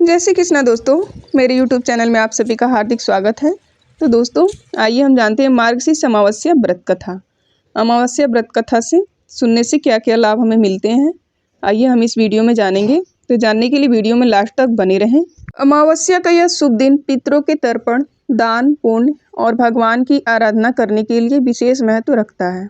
जय श्री कृष्णा दोस्तों, मेरे YouTube चैनल में आप सभी का हार्दिक स्वागत है। तो दोस्तों, आइए हम जानते हैं मार्गशीर्ष अमावस्या व्रत कथा। अमावस्या व्रत कथा से सुनने से क्या क्या लाभ हमें मिलते हैं, आइए हम इस वीडियो में जानेंगे। तो जानने के लिए वीडियो में लास्ट तक बने रहें। अमावस्या का यह शुभ दिन पितरों के तर्पण, दान, पुण्य और भगवान की आराधना करने के लिए विशेष महत्व रखता है।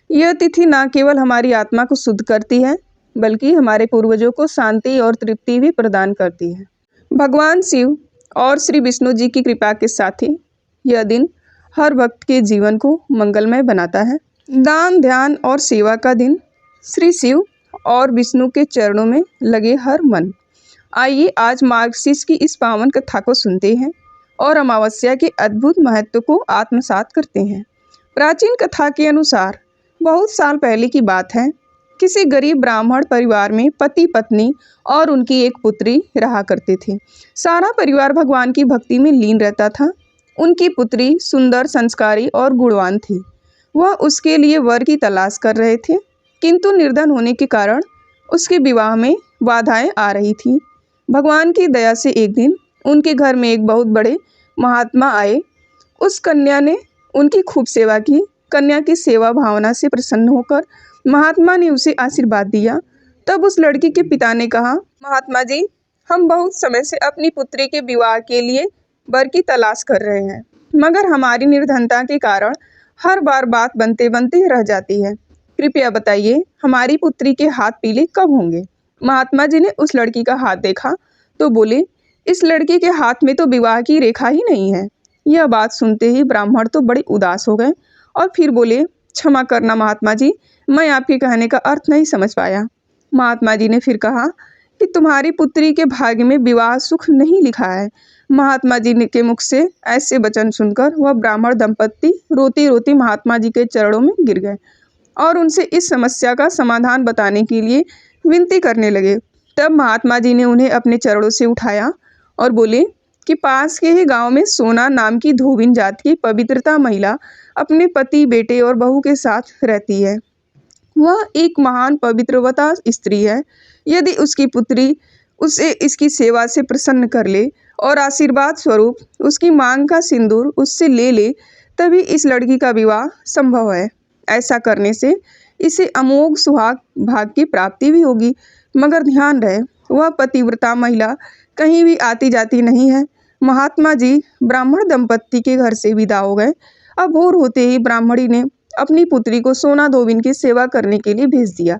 यह तिथि न केवल हमारी आत्मा को शुद्ध करती है, बल्कि हमारे पूर्वजों को शांति और तृप्ति भी प्रदान करती है। भगवान शिव और श्री विष्णु जी की कृपा के साथ ही यह दिन हर भक्त के जीवन को मंगलमय बनाता है। दान, ध्यान और सेवा का दिन, श्री शिव और विष्णु के चरणों में लगे हर मन। आइए आज मार्गशीर्ष की इस पावन कथा को सुनते हैं और अमावस्या के अद्भुत महत्व को आत्मसात करते हैं। प्राचीन कथा के अनुसार बहुत साल पहले की बात है। किसी गरीब ब्राह्मण परिवार में पति, पत्नी और उनकी एक पुत्री रहा करते थे। सारा परिवार भगवान की भक्ति में लीन रहता था। उनकी पुत्री सुंदर, संस्कारी और गुणवान थी। वह उसके लिए वर की तलाश कर रहे थे, किंतु निर्धन होने के कारण उसके विवाह में बाधाएं आ रही थी। भगवान की दया से एक दिन उनके घर में एक बहुत बड़े महात्मा आए। उस कन्या ने उनकी खूब सेवा की। कन्या की सेवा भावना से प्रसन्न होकर महात्मा ने उसे आशीर्वाद दिया। तब उस लड़की के पिता ने कहा, महात्मा जी, हम बहुत समय से अपनी पुत्री के विवाह के लिए वर की तलाश कर रहे हैं, मगर हमारी निर्धनता के कारण हर बार बात बनते बनते रह जाती है। कृपया बताइए, हमारी पुत्री के हाथ पीले कब होंगे? महात्मा जी ने उस लड़की का हाथ देखा तो बोले, इस लड़की के हाथ में तो विवाह की रेखा ही नहीं है। यह बात सुनते ही ब्राह्मण तो बड़े उदास हो गए और फिर बोले, क्षमा करना महात्मा जी, मैं आपके कहने का अर्थ नहीं समझ पाया। महात्मा जी ने फिर कहा कि तुम्हारी पुत्री के भाग्य में विवाह सुख नहीं लिखा है। महात्मा जी के मुख से ऐसे वचन सुनकर वह ब्राह्मण दंपत्ति रोती रोती महात्मा जी के चरणों में गिर गए और उनसे इस समस्या का समाधान बताने के लिए विनती करने लगे। तब महात्मा जी ने उन्हें अपने चरणों से उठाया और बोले कि पास के ही गांव में सोना नाम की धोबिन जात की पवित्रता महिला अपने पति, बेटे और बहू के साथ रहती है। वह एक महान पवित्रवता स्त्री है। यदि उसकी पुत्री उसे इसकी सेवा से प्रसन्न कर ले और आशीर्वाद स्वरूप उसकी मांग का सिंदूर उससे ले ले, तभी इस लड़की का विवाह संभव है। ऐसा करने से इसे अमोघ सुहाग भाग की प्राप्ति भी होगी। मगर ध्यान रहे, वह पतिव्रता महिला कहीं भी आती जाती नहीं है। महात्मा जी ब्राह्मण दंपत्ति के घर से विदा हो गए। अब भोर होते ही ब्राह्मणी ने अपनी पुत्री को सोना धोबिन की सेवा करने के लिए भेज दिया।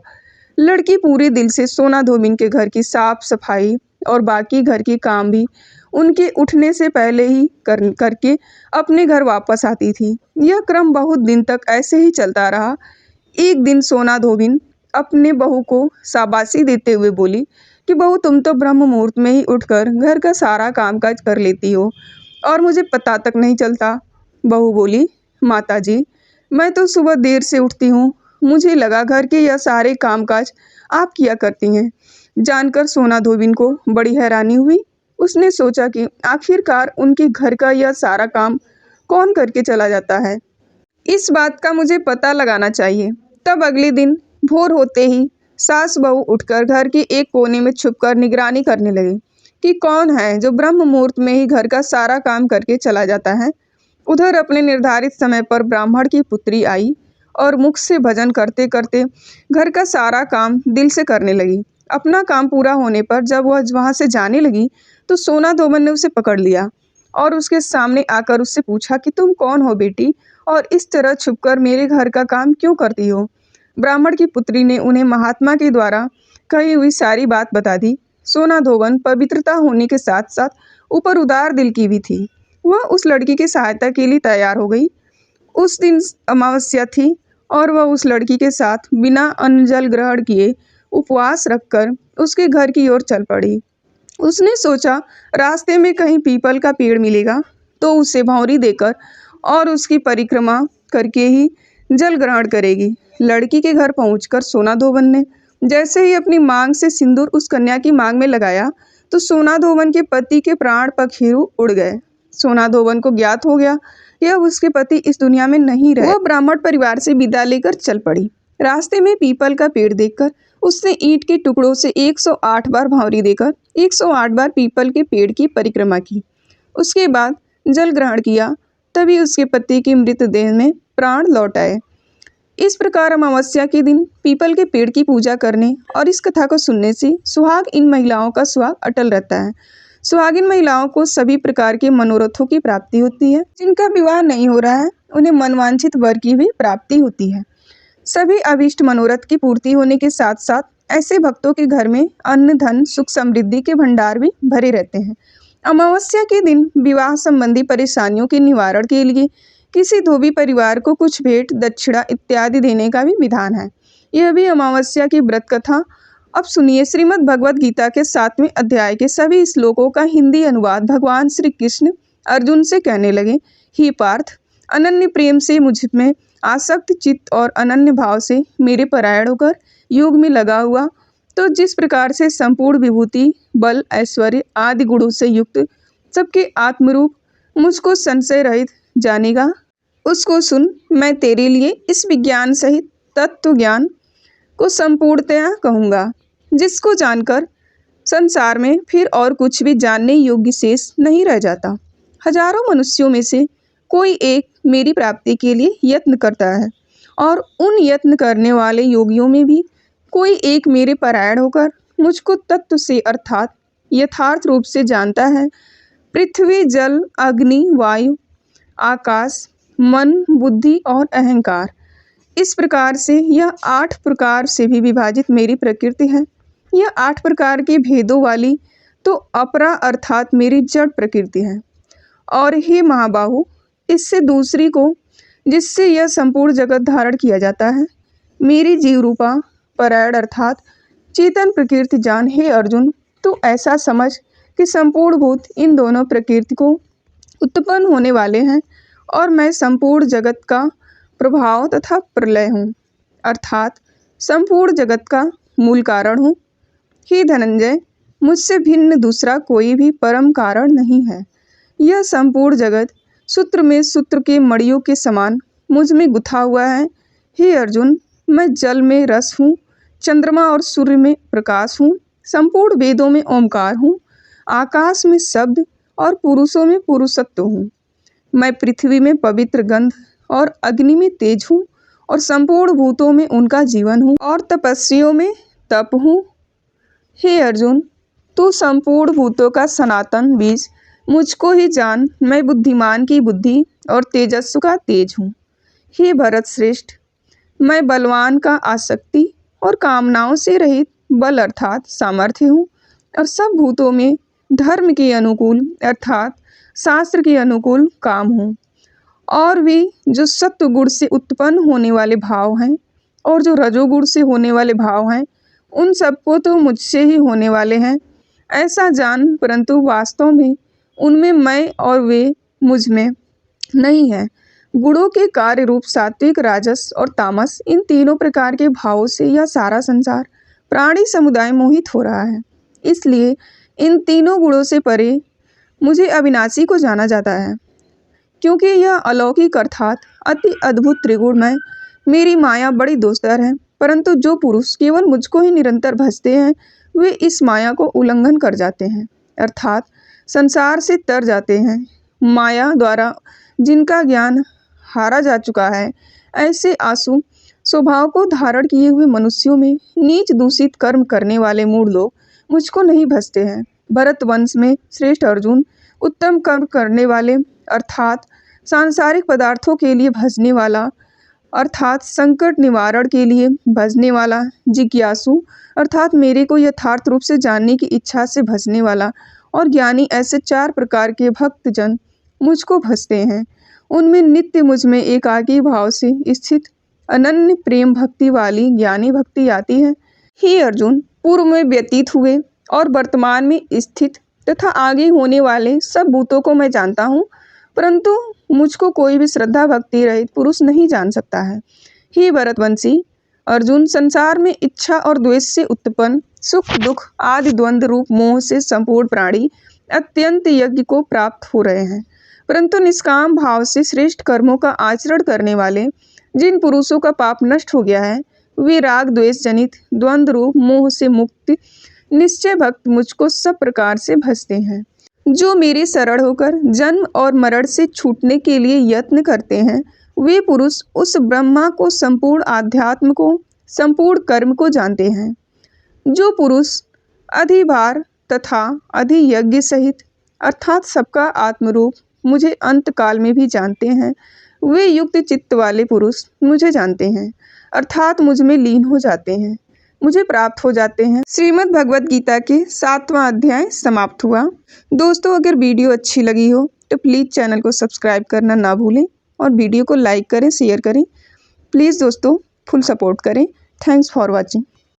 लड़की पूरे दिल से सोना धोबिन के घर की साफ सफाई और बाकी घर की काम भी उनके उठने से पहले ही करके अपने घर वापस आती थी। यह क्रम बहुत दिन तक ऐसे ही चलता रहा। एक दिन सोना धोबिन अपने बहू को शाबाशी देते हुए बोली कि बहू, तुम तो ब्रह्म मुहूर्त में ही उठकर घर का सारा कामकाज कर लेती हो और मुझे पता तक नहीं चलता। बहू बोली, माता जी, मैं तो सुबह देर से उठती हूँ, मुझे लगा घर के यह सारे कामकाज आप किया करती हैं। जानकर सोना धोबिन को बड़ी हैरानी हुई। उसने सोचा कि आखिरकार उनके घर का यह सारा काम कौन करके चला जाता है। इस बात का मुझे पता लगाना चाहिए। तब अगले दिन भोर होते ही सास बहू उठकर घर के एक कोने में छुपकर निगरानी करने लगे कि कौन है जो ब्रह्म मुहूर्त में ही घर का सारा काम करके चला जाता है। उधर अपने निर्धारित समय पर ब्राह्मण की पुत्री आई और मुख से भजन करते करते घर का सारा काम दिल से करने लगी। अपना काम पूरा होने पर जब वह वहां से जाने लगी तो सोना धोबन ने उसे पकड़ लिया और उसके सामने आकर उससे पूछा कि तुम कौन हो बेटी, और इस तरह छुपकर मेरे घर का काम क्यों करती हो? ब्राह्मण की पुत्री ने उन्हें महात्मा के द्वारा कही हुई सारी बात बता दी। सोना धोबन पवित्रता होने के साथ साथ ऊपर उदार दिल की भी थी। वह उस लड़की की सहायता के लिए तैयार हो गई। उस दिन अमावस्या थी और वह उस लड़की के साथ बिना अन्न जल ग्रहण किए उपवास रखकर उसके घर की ओर चल पड़ी। उसने सोचा रास्ते में कहीं पीपल का पेड़ मिलेगा तो उसे भौंरी देकर और उसकी परिक्रमा करके ही जल ग्रहण करेगी। लड़की के घर पहुंचकर सोना धोबन ने जैसे ही अपनी मांग से सिंदूर उस कन्या की मांग में लगाया तो सोना धोबन के पति के प्राण पखेरु उड़ गए। सोना धोबन को ज्ञात हो गया यह उसके पति इस दुनिया में नहीं रहे। वह ब्राह्मण परिवार से विदा लेकर चल पड़ी। रास्ते में पीपल का पेड़ देखकर उसने ईंट के टुकड़ों से 108 बार भौंरी देकर 108 बार पीपल के पेड़ की परिक्रमा की। उसके बाद जल ग्रहण किया, तभी उसके पति की मृतदेह में प्राण लौट आए। इस प्रकार अमावस्या के दिन पीपल के पेड़ की पूजा करने और इस कथा को सुनने से सुहाग इन महिलाओं का सुहाग अटल रहता है। सुहागिन महिलाओं को सभी प्रकार के मनोरथों की प्राप्ति होती है। जिनका विवाह नहीं हो रहा है उन्हें मनवांछित वर की भी प्राप्ति होती है। सभी अभीष्ट मनोरथ की पूर्ति होने के साथ साथ ऐसे भक्तों के घर में अन्न धन सुख समृद्धि के भंडार भी भरे रहते हैं। अमावस्या के दिन विवाह संबंधी परेशानियों के निवारण के लिए किसी धोबी परिवार को कुछ भेंट दक्षिणा इत्यादि देने का भी विधान है। यह भी अमावस्या की व्रत कथा। अब सुनिए श्रीमद् भगवद गीता के 7वें अध्याय के सभी श्लोकों का हिंदी अनुवाद। भगवान श्री कृष्ण अर्जुन से कहने लगे, हे पार्थ, अनन्य प्रेम से मुझ में आसक्त चित्त और अनन्य भाव से मेरे परायण होकर योग में लगा हुआ, तो जिस प्रकार से संपूर्ण विभूति बल ऐश्वर्य आदि गुणों से युक्त सबके आत्मरूप मुझको संशय रहित जानेगा, उसको सुन। मैं तेरे लिए इस विज्ञान सहित तत्व ज्ञान को संपूर्णतया कहूँगा, जिसको जानकर संसार में फिर और कुछ भी जानने योग्य शेष नहीं रह जाता। हजारों मनुष्यों में से कोई एक मेरी प्राप्ति के लिए यत्न करता है, और उन यत्न करने वाले योगियों में भी कोई एक मेरे परायण होकर मुझको तत्व से अर्थात यथार्थ रूप से जानता है। पृथ्वी जल अग्नि वायु आकाश मन बुद्धि और अहंकार, इस प्रकार से यह 8 प्रकार से भी विभाजित मेरी प्रकृति है। यह 8 प्रकार के भेदों वाली तो अपरा अर्थात मेरी जड़ प्रकृति है। और हे महाबाहु, इससे दूसरी को जिससे यह संपूर्ण जगत धारण किया जाता है, मेरी जीव रूपा परायण अर्थात चेतन प्रकृति जान। हे अर्जुन, तू ऐसा समझ कि संपूर्ण भूत इन दोनों प्रकृति को उत्पन्न होने वाले हैं, और मैं संपूर्ण जगत का प्रभाव तथा प्रलय हूँ, अर्थात संपूर्ण जगत का मूल कारण हूँ। हे धनंजय, मुझसे भिन्न दूसरा कोई भी परम कारण नहीं है। यह संपूर्ण जगत सूत्र में सूत्र के मणियों के समान मुझ में गुथा हुआ है। हे अर्जुन, मैं जल में रस हूँ, चंद्रमा और सूर्य में प्रकाश हूँ, संपूर्ण वेदों में ओंकार हूँ, आकाश में शब्द और पुरुषों में पुरुषत्व हूँ। मैं पृथ्वी में पवित्र गंध और अग्नि में तेज हूँ, और संपूर्ण भूतों में उनका जीवन हूँ, और तपस्वियों में तप हूँ। हे अर्जुन, तू संपूर्ण भूतों का सनातन बीज मुझको ही जान। मैं बुद्धिमान की बुद्धि और तेजस्व का तेज हूँ। हे भरत श्रेष्ठ, मैं बलवान का आसक्ति और कामनाओं से रहित बल अर्थात सामर्थ्य हूँ, और सब भूतों में धर्म के अनुकूल अर्थात शास्त्र के अनुकूल काम हूँ। और भी जो सत्व गुण से उत्पन्न होने वाले भाव हैं और जो रजोगुण से होने वाले भाव हैं, उन सबको तो मुझसे ही होने वाले हैं ऐसा जान, परंतु वास्तव में उनमें मैं और वे मुझ में नहीं है। गुणों के कार्य रूप सात्विक राजस और तामस, इन तीनों प्रकार के भावों से यह सारा संसार प्राणी समुदाय मोहित हो रहा है। इसलिए इन तीनों गुणों से परे मुझे अविनाशी को जाना जाता है, क्योंकि यह अलौकिक अर्थात अति अद्भुत त्रिगुणमय मेरी माया बड़ी दोस्तर है। परंतु जो पुरुष केवल मुझको ही निरंतर भजते हैं, वे इस माया को उल्लंघन कर जाते हैं, अर्थात संसार से तर जाते हैं। माया द्वारा जिनका ज्ञान हारा जा चुका है, ऐसे आसु स्वभाव को धारण किए हुए मनुष्यों में नीच दूषित कर्म करने वाले मूढ़ लोग मुझको नहीं भजते हैं। भरत वंश में श्रेष्ठ अर्जुन, उत्तम कर्म करने वाले अर्थात सांसारिक पदार्थों के लिए भजने वाला अर्थात संकट निवारण के लिए भजने वाला, जिज्ञासु अर्थात मेरे को यथार्थ रूप से जानने की इच्छा से भजने वाला, और ज्ञानी, ऐसे 4 प्रकार के भक्तजन मुझको भजते हैं। उनमें नित्य मुझ में एकाकी भाव से स्थित अनन्य प्रेम भक्ति वाली ज्ञानी भक्ति आती है। हे अर्जुन, पूर्व में व्यतीत हुए और वर्तमान में स्थित तथा आगे होने वाले सब भूतों को मैं जानता हूँ, परंतु मुझको कोई भी श्रद्धा भक्ति रहित पुरुष नहीं जान सकता है। हे भरतवंशी अर्जुन, संसार में इच्छा और द्वेष से उत्पन्न सुख दुख आदि द्वंद्व रूप मोह से संपूर्ण प्राणी अत्यंत यज्ञ को प्राप्त हो रहे हैं, परंतु निष्काम भाव से श्रेष्ठ कर्मों का आचरण करने वाले जिन पुरुषों का पाप नष्ट हो गया है, वे राग द्वेष जनित द्वंद्व रूप मोह से मुक्त निश्चय भक्त मुझको सब प्रकार से भजते हैं। जो मेरे शरण होकर जन्म और मरण से छूटने के लिए यत्न करते हैं, वे पुरुष उस ब्रह्मा को, संपूर्ण आध्यात्म को, संपूर्ण कर्म को जानते हैं। जो पुरुष अधिभार तथा अधियज्ञ सहित अर्थात सबका आत्मरूप मुझे अंत काल में भी जानते हैं, वे युक्त चित्त वाले पुरुष मुझे जानते हैं, अर्थात मुझ में लीन हो जाते हैं, मुझे प्राप्त हो जाते हैं। श्रीमद् भगवद गीता के 7वां अध्याय समाप्त हुआ। दोस्तों, अगर वीडियो अच्छी लगी हो तो प्लीज़ चैनल को सब्सक्राइब करना ना भूलें और वीडियो को लाइक करें, शेयर करें। प्लीज़ दोस्तों फुल सपोर्ट करें। Thanks for watching.